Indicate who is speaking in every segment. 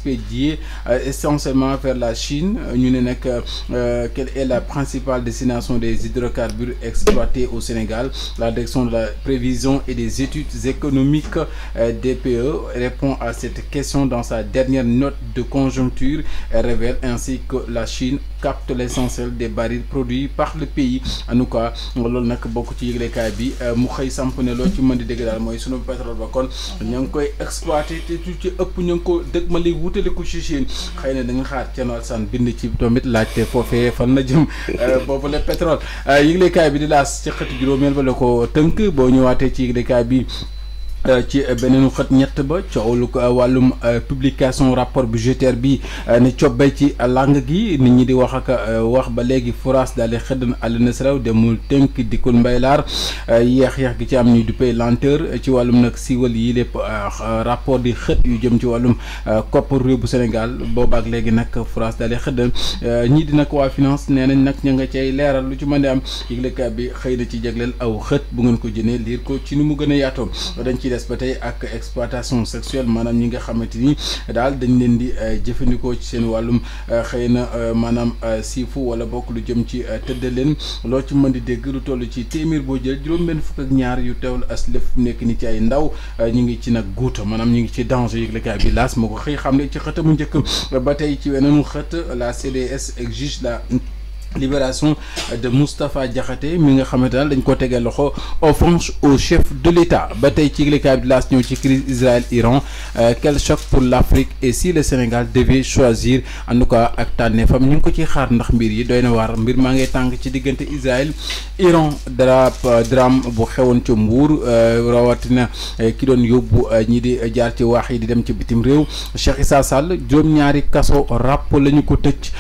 Speaker 1: expédiés essentiellement vers la Chine ñu ne nag quelle est la principale destination des hydrocarbures exploités au Sénégal. La direction de la prévision et des études économiques DPE répond à cette question dans sa dernière note de conjoncture. Elle révèle ainsi que la Chine capte l'essentiel des barils produits par le pays. En tout cas loolu nag bokk ci yëglekaay bi mu xëy samp ne loo ci mën di dégg daal mooy sunu pétrole ba kon ña ngi koy exploité te tu ci ëpp ñu ngi ko dëgg ma li wutale ko ci Chine xëy na dañu xaar Thierno Alassane bind ci tamit laajte foofee fan la jëm boobu le pétrole yëglekaay bi di laas ci xëtu juróomeel ba la ko tënk boo ñëwaatee ci yëglekaay bi ci beneen xët ñett ba coowlu wàllum publication rapport budgétaire bi ne cobbay ci lang gi nit ñi di wax ak wax ba léegi foras daal di xëddan àllina si raw demul tënk dikkul mbaylaar yeex-yeex gi ci am ñuy duppee lenteur ci wàllum nag siiwal yi lépp rapport di xët yu jëm ci wàllum koppar réew bu Sénégal boobaak léegi nag foras daal di xëddan ñii di nag waa finance nee nañ nag ña nga cay leeral lu ci mën di am yëglekaay bi xëy na ci jagleel aw xët bu ngeen ko jënee liir ko ci ni mu gën a yaatoo dañ ci des ba tey ak exploitation sexuelle maanaam ñi nga xamante ni daal dañ leen di jëfandikoo ci seen wàllum xëy na maanaam siifu wala bokk lu jëm ci tëdd leen loo ci mën di dégg lu toll ci téeméer boo jël juróom-benn fukk ak ñaar yu teewlu as lëf nekk ni ci ay ndaw ñu ngi ci nag guuta maanaam ñu ngi ci danger yëglekaay bi laas moo ko xëy xam ne ci xëtamu njëkk ba tey ci weneen xët la CDS exige la libération de Moustapha Diakhaté mi nga xamante ne dañ ko tegee loxo offense au chef de l'État ba tey ci yëglekaay bi laas ñëw ci crise Israël-Iran quel choc pour l'Afrique et si le Sénégal devait choisir en tout cas ak tànneefam ñu ngi ko ci xaar ndax mbir yi doy na waar mbir maa ngay tàng ci diggante Israël-Iran drame bu xewoon ca Mbuur rawatina ki doon yóbbu ñi di jaar ci waax yi di dem ci bitim réew Cheikh Issa Sall juróom-ñaari kaso ràpp la ñu ko tëj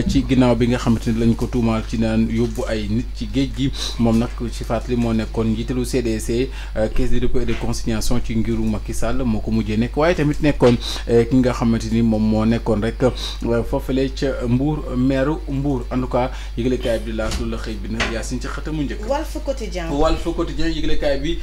Speaker 1: ci ginnaaw bi nga xamante ne lañ ko tuumaal ci naan yóbbu ay nit ci géej gi moom nag ci fàttali moo nekkoon njiitalu CDC caisse de dépôt et de consignation ci ngiru Macky Sall moo ko mujjee nekk waaye tamit nekkoon ki nga xamante ni moom moo nekkoon rek foofale ca Mbour maire Mbour en tout cas yëglekaay bi di laas lu la xëy bi nag Yacine ci xëtamu njëkk.
Speaker 2: Walf Quotidien
Speaker 1: yëglekaay bi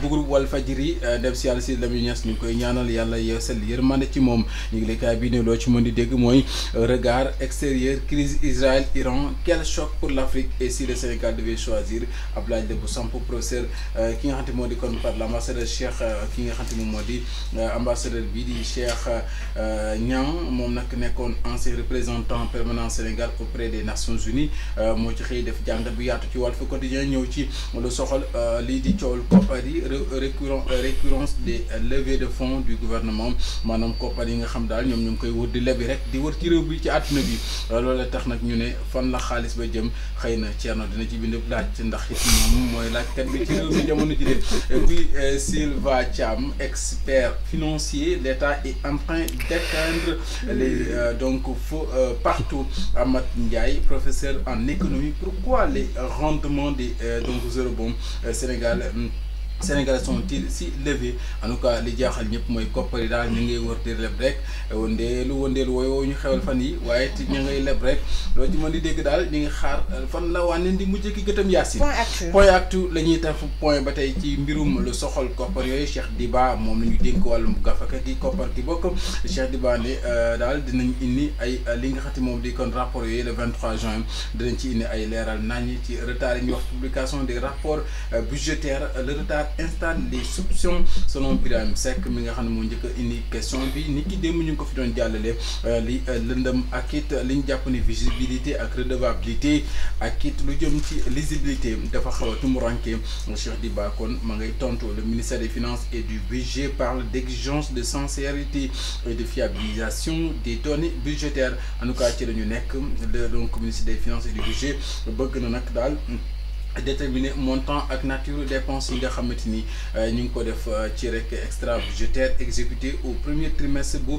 Speaker 1: bu groupe Walfadjri dem si yàlla si Lamine Niass ñu ngi koy ñaanal yàlla yeesal yërmande ci moom yëglekaay bi ne loo ci mën di dégg mooy regard extérieur crise Israël-Iran quel choc pour l'Afrique et si le Sénégal devait choisir Abdoulaye Debbo samp professeur ki nga xamante moo di kon par l'ambassadeur Cheikh ki nga xamante moom moo di ambassadeur bii di Cheikh Niang moom nag nekkoon ancien représentant permanent Sénégal auprès des Nations Unies moo ci xëy def jàngat bu yaatu ci Walf Quotidien ñëw ci lu soxal lii di coowal koppar yi récurrence des levées de fonds du gouvernement maanaam koppar yi nga xam daal ñoom ñu ngi koy wër di lebi rek di wër ci réew bi ci àdduna bi loolu tax nag ñu ne fan la xaalis ba jëm xëy na Thierno dina ci bind laaj ndax it moom mooy laajkat bi ci réew mi jamono ji de puis Sylva Thiam expert financier l'État est en train d'éteindre les donc faux partout Amath Ndiaye professeur en économie pourquoi les rendements des donc eurobonds Sénégalais sont-ils si levés en tout cas li jaaxal ñëpp mooy koppar yi daal ñu ngay wër di leb rek wëndeelu wooyu ñu xewal fan yi waaye it ñu ngay leb rek loolu ci mën di dégg daal ñu ngi xaar fan la wànneen di mujj ki gëtam Yacine point actu la ñuy taf point ba tey ci mbirum lu soxal koppar yooyu Cheikh Diba moom la ñu dénk wàllum gafaka gi koppar gi bokk Cheikh Diba ne daal dinañ indi ay li nga xamante moom di kon rapport yooyu le 23 juin dinañ ci indi ay leeral nañ ci retard yi ñuy wax publication des rapports budgétaires le retard installe les soupçons selon Birahim Seck mi nga xam ne moo njëkk a indi question bi ni ki démb ñu ngi ko fi doon jàllale li lëndëm ak it li ñu jàpp ne visibilité ak redevabilité ak it lu jëm ci lisibilité dafa xaw a tumuranke Cheikh Diba kon ma ngay tontu le ministère des finances et du budget parle d'exigence de sincérité et de fiabilisation des données budgétaires en tout cas ci la ñu nekk donc ministère des finances et du budget bëgg na nag daal déterminer montant ak nature dépenses yi nga xamante ni ñu ngi ko def ci rek extra budgétaire exécuté au premier trimestre bu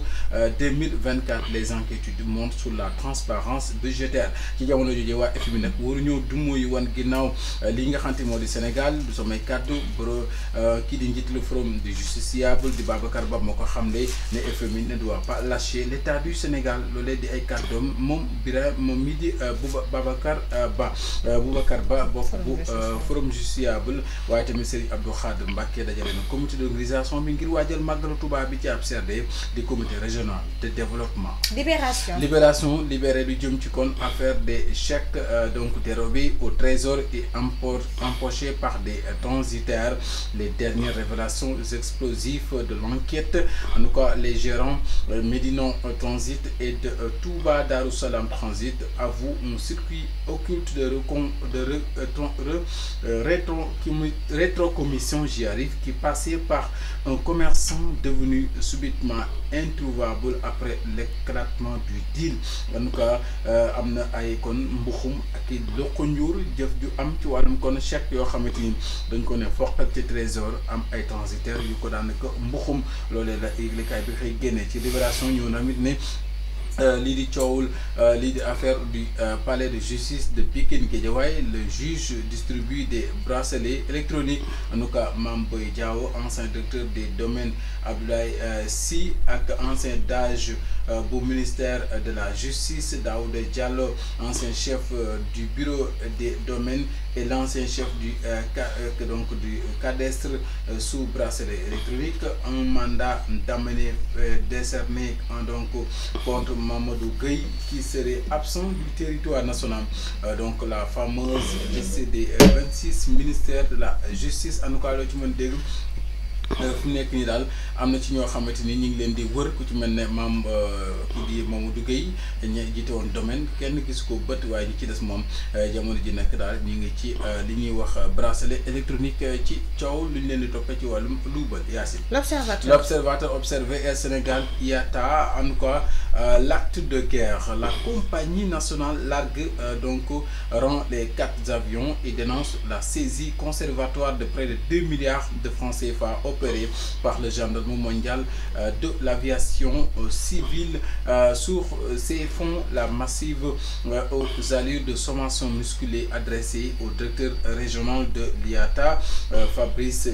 Speaker 1: 2024 les inquiétudes montrent sur la transparence budgétaire ci jamono jooju waa FMI nag waruñoo dumóoyu wan ginnaaw li nga xamante moo di Sénégal du samay kàddu bro kii di njiit le forum du justiciable di Babacar Ba moo ko xamle ne FMI ne doit pas lâcher l'état du Sénégal loolee di ay kàddoom moom mi di Babacar Ba bokk bu forum justiciable waaye tamit Serigne Abdou Khadre Mbacké dajale na comité d'organisation bi ngir waajal màggalu Touba bi ci ab CRD di comité régional de développement. Libération libéré lu jëm ci kon affaire des chèques donc dérobés au trésor et empochés par des transitaires. Les dernières révélations explosives de l'enquête, en tout cas les gérants Médina Transit et de Touba Darou Salam Transit avouent un circuit occulte de rétrocommission, j'y arrive, qui passait par un commerçant devenu subitement introuvable après l'éclatement du deal. En tout cas am na ay kon mbuxum ak i loko njuur jëf ju am ci wàllum kon chèque yoo xamante ni dañ ko ne foqal ci trésor am ay transitaires yu ko daanaka mbuxum loolee la yëglekaay bi xëy génne ci Libération ñëw na mit ne lii di coowul lii di affaire du palais de justice de Pikine Guédiawaye. Le juge distribue des bracelets électroniques. En tout cas Mame Boye Diao, ancien directeur des domaines, Abdoulaye Sy ak ancien DAGE bu ministère de la justice, Daouda Diallo, ancien chef du bureau des domaines et l'ancien chef du cadastre sous bracelet électronique. Un mandat d'amener décerné donc contre Mamadou Gueye qui serait absent du territoire national. Donc la fameuse liste des 26 ministères de la justice. En tout cas loo ci mën dégg fu nekk nii daal am na ci ñoo xamante ni ñu ngi leen di wër ku ci mel ne maam kii di Mamadou Gueye ña jiite woon domaine kenn gis ko bët waaye ñi ci des moom jamono ji nekk daal ñu ngi ci li ñuy wax bracelet électronique ci coow lu ñu leen di toppee ci wàllum luubal. Yacine. L'observateur observé Air Sénégal IATA, en tout cas l'acte de guerre. La compagnie nationale largue donc rend les 4 avions et dénonce la saisie conservatoire de près de 2 milliards de francs CFA opéré par le gendarme mondial de l'aviation civile. Sur ces fonds, la massive aux allures de sommation musculée adressée au directeur régional de l'IATA, Fabrice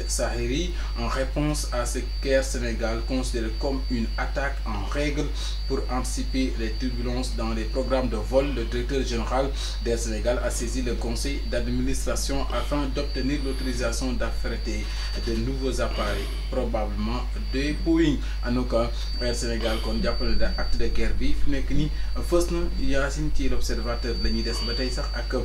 Speaker 1: Sahiri, en réponse à ce qu'Air Sénégal considère comme une attaque en règle pour anticiper les turbulences dans les programmes de vol. Le directeur général d'Air Sénégal a saisi le conseil d'administration afin d'obtenir l'autorisation d'affréter de nouveaux appareils, probablement des Boeing. En tout cas Air Sénégal kon jàppale da acte de guerre bi fi nekk nii fës na. Yacine ci l'observateur la ñuy des ba tey sax ak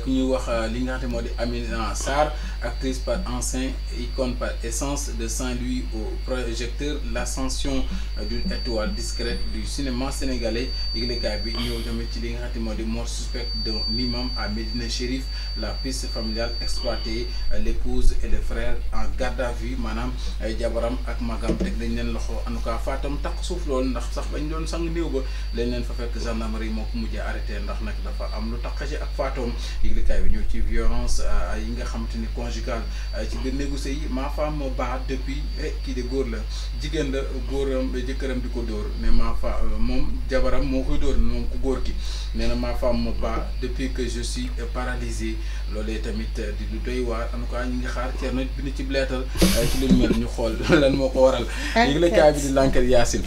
Speaker 1: ku ñuy wax li nga xam ne moo di Amina Sarr, actrice par instinct, icône par essence de Saint-Louis au projecteur, l'ascension d'une étoile discrète du cinéma sénégalais. Yëglekaay bi ñëw tamit ci li nga xam ne moo di mort suspecte d'un imam à Médina Chérif, la piste familiale exploitée, l'épouse et le frère en garde à vue. Maanaam ay jabaram ak magam teg dañ leen loxo. En tout cas Fatam takk suuf loolu ndax sax bañ doon sang néew ba lañ leen fa fekk gendarmerie moo ko mujjee arrêté ndax nag dafa am lu takk ci ak Fatom. Yëglekaay bi ñëw ci violence yi nga xamante ni conjugale ci biir négocié yi. Ma femme bat depuis kii de góor la jigéen la góoram jëkkëram di ko dóor mais ma femme moom jabaram moo koy dóor moom ku góor ki nee na ma femme bat depuis que je suis paralysé. Loolee tamit di lu doy waar. En tout cas ñi nga xaar Thierno bind ci blettal ci lu mel ñu xool lan moo ko waral. Yëglekaay bi di l'enquête. Yacine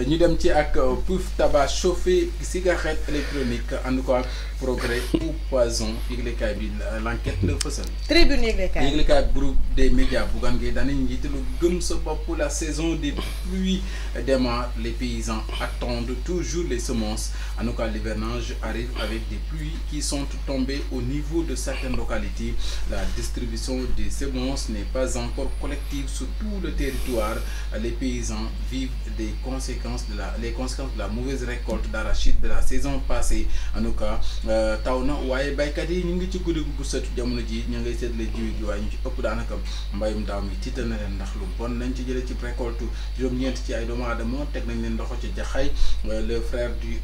Speaker 1: ñu dem ci ak puff tabac chauffé, cigarette électronique. En tout cas progrès ou poison. Yëglekaay bi l'enquête la fësal.
Speaker 2: Tribune yëglekaay
Speaker 1: groupe des médias Bougane Gueye Dany njiitalu gëm sa bopp. La saison des pluies démarre. Les paysans attendent toujours les semences. En tout cas l'hivernage arrive avec des pluies qui sont tombées au niveau de certaines localités. La distribution des semences n'est pas encore collective sur tout le territoire. Les paysans vivent les conséquences de la mauvaise récolte d'arachide de la saison passée. En tout cas taw na waaye baykat yi ñu ngi ci guddi gu sët jamono ji ñu ngay seetle jiw gi waaye ñu ci ëpp daanaka mbayum daaw mi tiital na leen ndax lu bon lañ ci jëlee ci récolte. Juróom-ñeent ci ay doomu aadama teg nañ leen loxo ci jaxay. Le frère du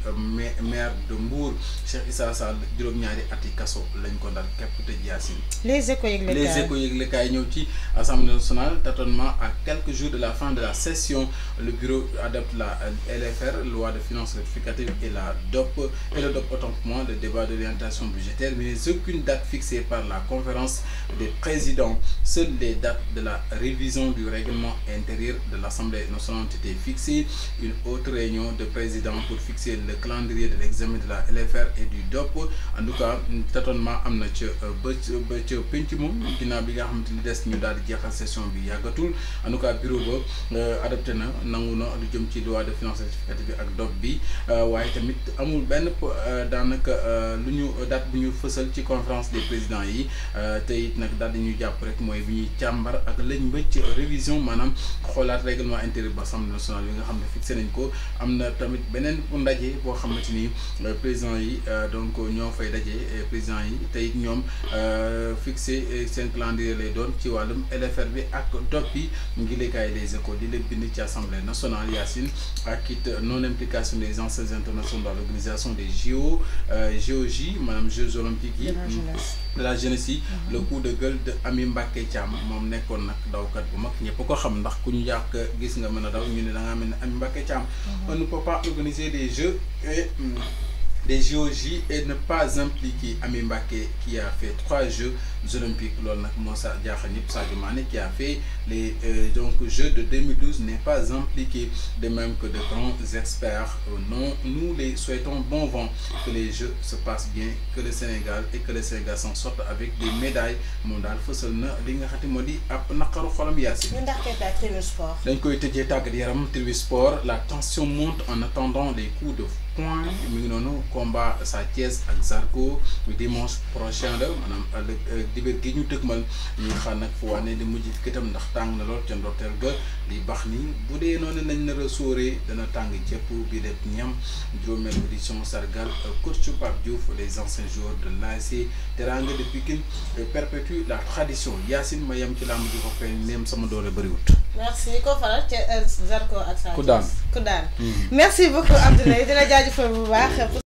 Speaker 1: maire de Mbour Cheikh Issa Sall juróom-ñaari ati kaso lañ ko dal képp te Yacine.
Speaker 2: Les échos
Speaker 1: yëglekaay ñëw ci Assemblée nationale. Tâtonnement à quelques jours de la fin de la session. Le bureau adopte la LFR, loi de finances rectificative, et la DOP et le DOP autant pour moi, le débat d'orientation budgétaire, mais aucune date fixée par la conférence des président. Seules les dates de la révision du règlement intérieur de l'Assemblée nationale ont été fixées. Une autre réunion de président pour fixer le calendrier de l'examen de la LFR et du DOP. En tout cas tâtonnement am na ca ba ca penc moom ginnaaw bi nga xamante ni des ñu daal di jeexal session bi yàggatul. En tout cas bureau ba adopté na nangu na lu jëm ci loi de finances rectificative ak DOP bi waaye tamit amul benn daanaka lu ñu date bu ñu fësal ci conférence des présidents yi te it nag daal di ñu jàpp rek mooy bi ñuy càmbar ak lañ mbëcc révision maanaam xoolaat règlement intérieur bu Assemblée nationale yi nga xam ne fixé nañ ko. am na tamit beneen ndaje boo xamante ni président yi donc ñoo fay daje président yi te it ñoom fixé seen calendrier lay doon ci wàllum LFR bi ak DOP yi ngi léegi les écoles di leen bind ci Assemblée nationale Yacine ak it non implication des anciens internationaux dans l'organisation des JOJ maanaam Jeux olympiques yi de la jeunesse yi le coup de gueule de Amy Mbacké Thiam moom nekkoon nag dawkat bu mag ñëpp ko xam ndax ku ñu yàq gis nga mën a daw ñu ne da ngaa mel ne Amy Mbacké Thiam. On ne peut pas organiser des jeux et des JOJ et ne pas impliquer Amy Mbacké qui a fait 3 Jeux olympiques loolu nag moo sa jaaxal ñëpp Sadio Mané qui a fait les donc Jeux de 2012 n'est pas impliqué de même que de grands experts. Non, nous les souhaitons bon vent, que les Jeux se passent bien, que le Sénégal s'en sorte avec des médailles moom daal fësal na li nga xamante moo di ab naqaru xolam Yacine.
Speaker 2: ñu ndax kay Tribune Sport.
Speaker 1: dañ koy tëjee tàggat yaram Tribune Sport la tension monte en attendant les coups de poing mi ngi noonu combat Sa Thiès ak Zarko dimanche prochain la maanaam dibéer gi ñu dëgmal ñuy xaar nag fu wane di mujj këtam ndax tàng na lool ca ndorteel ga li baax ni bu dee noonu nañ nar a sóoree dana tàng jëpp bi def ñam juróomeel édition sargal coach Pape Diouf les anciens joueurs de l'ASC Teranga de Pikine perpétue la tradition Yacine ma yem ci làmb ji ko fay neem sama doole bëriwut.
Speaker 2: merci ko faral ca Zarko ak Sa Thiès
Speaker 1: ku daan
Speaker 2: merci beaucoup Abdoulaye dina jaajëfal bu baax.